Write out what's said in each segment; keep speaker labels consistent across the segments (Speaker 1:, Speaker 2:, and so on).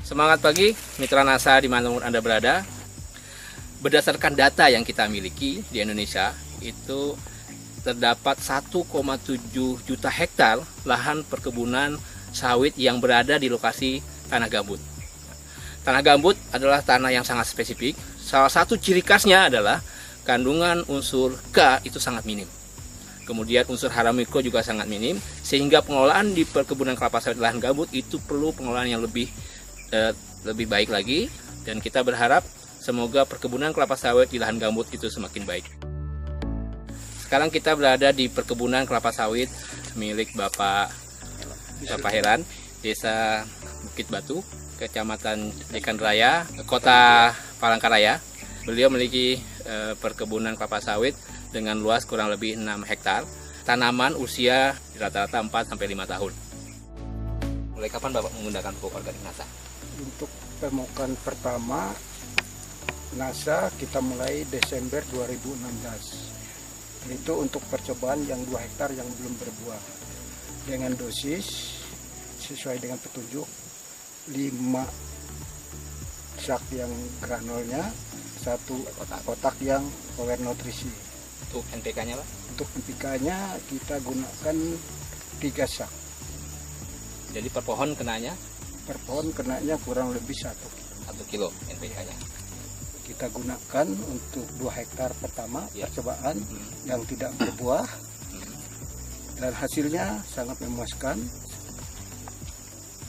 Speaker 1: Semangat pagi, mitra NASA dimanapun Anda berada. Berdasarkan data yang kita miliki di Indonesia, itu terdapat 1,7 juta hektar lahan perkebunan sawit yang berada di lokasi tanah gambut. Tanah gambut adalah tanah yang sangat spesifik. Salah satu ciri khasnya adalah kandungan unsur K itu sangat minim. Kemudian unsur hara mikro juga sangat minim, sehingga pengelolaan di perkebunan kelapa sawit lahan gambut itu perlu pengelolaan yang lebih baik lagi, dan kita berharap semoga perkebunan kelapa sawit di lahan gambut itu semakin baik. Sekarang kita berada di perkebunan kelapa sawit milik Bapak Heran, Desa Bukit Batu, Kecamatan Jekan Raya, Kota Palangkaraya. Beliau memiliki perkebunan kelapa sawit dengan luas kurang lebih 6 hektar. Tanaman usia rata-rata 4-5 tahun. Mulai kapan Bapak menggunakan pupuk organik NASA?
Speaker 2: Untuk pemupukan pertama NASA kita mulai Desember 2016. Itu untuk percobaan yang 2 hektar yang belum berbuah. Dengan dosis sesuai dengan petunjuk 5 sak yang granulnya, 1 kotak yang power nutrisi.
Speaker 1: Untuk NPK-nya Pak?
Speaker 2: Untuk NPK-nya kita gunakan 3 sak.
Speaker 1: Jadi per pohon kenanya?
Speaker 2: Per pohon kenanya kurang lebih 1
Speaker 1: kilo NPK-nya.
Speaker 2: Kita gunakan untuk 2 hektar pertama percobaan yang tidak berbuah, dan hasilnya sangat memuaskan.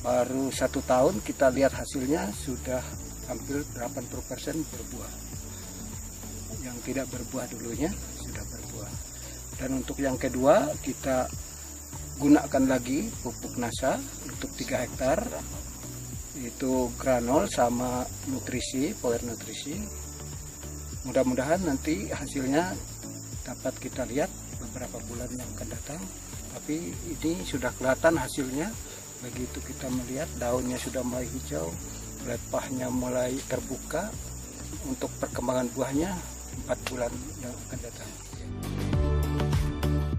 Speaker 2: Baru 1 tahun kita lihat hasilnya sudah hampir 80% berbuah. Yang tidak berbuah dulunya sudah berbuah. Dan untuk yang kedua kita gunakan lagi pupuk NASA untuk 3 hektar, itu granul sama nutrisi, power nutrisi. Mudah-mudahan nanti hasilnya dapat kita lihat beberapa bulan yang akan datang. Tapi ini sudah kelihatan hasilnya. Begitu kita melihat daunnya sudah mulai hijau, lepahnya mulai terbuka. Untuk perkembangan buahnya 4 bulan yang akan datang.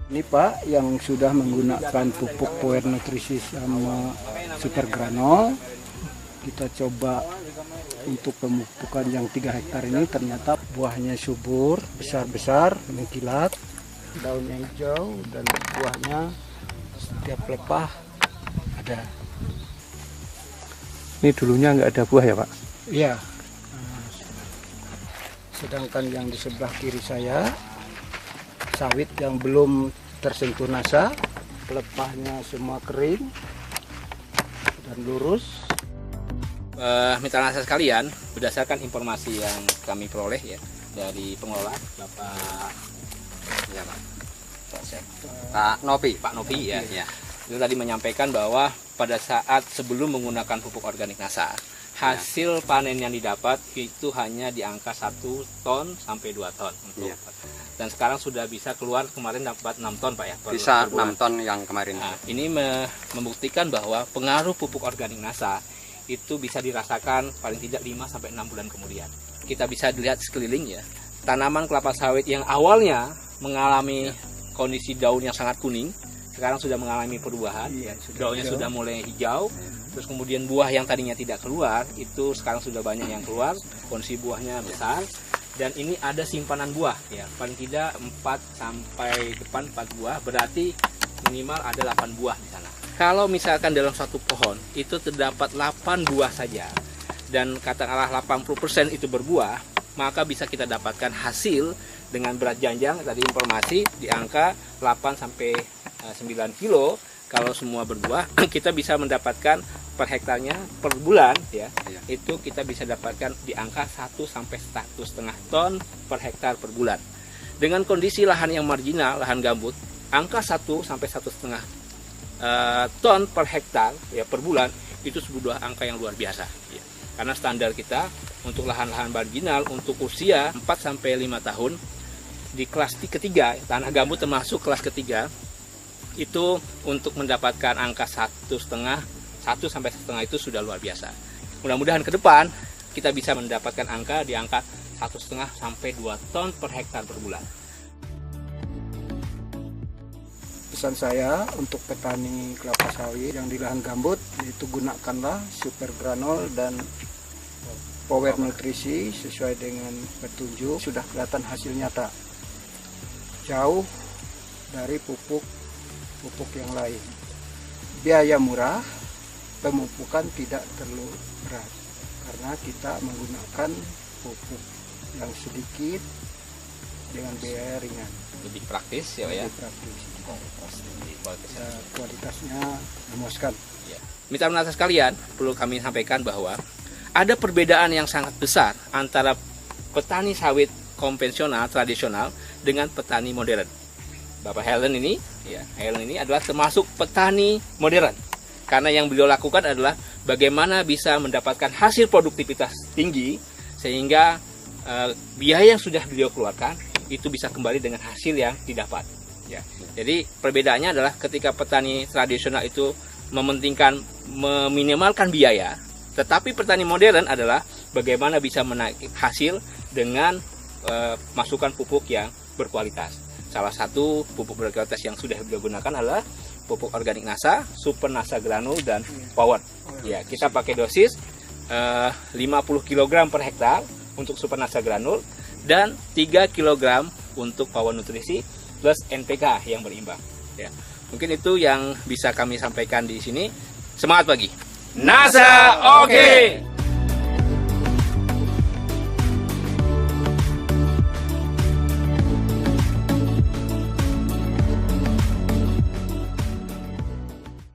Speaker 2: Ini Pak yang sudah menggunakan pupuk power nutrisi sama super granul. Kita coba untuk pemupukan yang 3 hektar ini, ternyata buahnya subur, besar-besar, mengkilat, daunnya hijau, dan buahnya setiap lepah ada.
Speaker 3: Ini dulunya nggak ada buah ya Pak?
Speaker 2: Iya. Sedangkan yang di sebelah kiri saya, sawit yang belum tersentuh NASA, lepahnya semua kering dan lurus.
Speaker 1: Mitra NASA sekalian, berdasarkan informasi yang kami peroleh ya dari pengelola
Speaker 4: Pak Novi
Speaker 1: ya. Itu tadi menyampaikan bahwa pada saat sebelum menggunakan pupuk organik NASA, hasil panen yang didapat itu hanya di angka 1 ton sampai 2 ton untuk dan sekarang sudah bisa keluar, kemarin dapat 6 ton Pak ya.
Speaker 4: Bisa 6 ton yang kemarin.
Speaker 1: Nah, ini membuktikan bahwa pengaruh pupuk organik NASA itu bisa dirasakan paling tidak 5-6 bulan kemudian. Kita bisa lihat sekeliling ya, tanaman kelapa sawit yang awalnya mengalami kondisi daun yang sangat kuning, sekarang sudah mengalami perubahan, daunnya sudah mulai hijau, terus kemudian buah yang tadinya tidak keluar, itu sekarang sudah banyak yang keluar, kondisi buahnya besar, dan ini ada simpanan buah ya, paling tidak 4 buah, berarti minimal ada 8 buah di sana. Kalau misalkan dalam satu pohon itu terdapat 8 buah saja dan katakanlah 80% itu berbuah, maka bisa kita dapatkan hasil dengan berat janjang tadi informasi di angka 8-9 kilo. Kalau semua berbuah kita bisa mendapatkan per hektarnya per bulan ya, itu kita bisa dapatkan di angka 1-1,5 ton per hektar per bulan. Dengan kondisi lahan yang marginal, lahan gambut, angka 1-1,5 ton per hektar ya per bulan itu sebuah angka yang luar biasa ya. Karena standar kita untuk lahan-lahan marginal untuk usia 4-5 tahun di kelas ketiga, tanah gambut termasuk kelas ketiga, itu untuk mendapatkan angka 1,5 itu sudah luar biasa. Mudah-mudahan ke depan kita bisa mendapatkan angka di angka 1,5-2 ton per hektar per bulan.
Speaker 2: pesan saya untuk petani kelapa sawit yang di lahan gambut, itu gunakanlah super granul dan power nutrisi sesuai dengan petunjuk. Sudah kelihatan hasil nyata, jauh dari pupuk yang lain. Biaya murah, pemupukan tidak terlalu berat karena kita menggunakan pupuk yang sedikit dengan biaya ringan.
Speaker 1: Lebih praktis ya, Pak ya.
Speaker 2: Lebih praktis.
Speaker 1: Kualitas.
Speaker 2: Ya, kualitasnya memuaskan.
Speaker 1: Ya. Mitra nasa sekalian, perlu kami sampaikan bahwa ada perbedaan yang sangat besar antara petani sawit konvensional tradisional dengan petani modern. Bapak Helen ini adalah termasuk petani modern. Karena yang beliau lakukan adalah bagaimana bisa mendapatkan hasil produktivitas tinggi sehingga biaya yang sudah beliau keluarkan itu bisa kembali dengan hasil yang didapat. Ya. Jadi perbedaannya adalah ketika petani tradisional itu meminimalkan biaya, tetapi petani modern adalah bagaimana bisa menaikkan hasil dengan masukan pupuk yang berkualitas. Salah satu pupuk berkualitas yang sudah beliau gunakan adalah pupuk organik NASA, Super NASA Granul dan Power. Ya, kita pakai dosis 50 kg per hektar untuk Super NASA Granul dan 3 kg untuk Power Nutrisi plus NPK yang berimbang. Ya, mungkin itu yang bisa kami sampaikan di sini. Semangat pagi. NASA oke.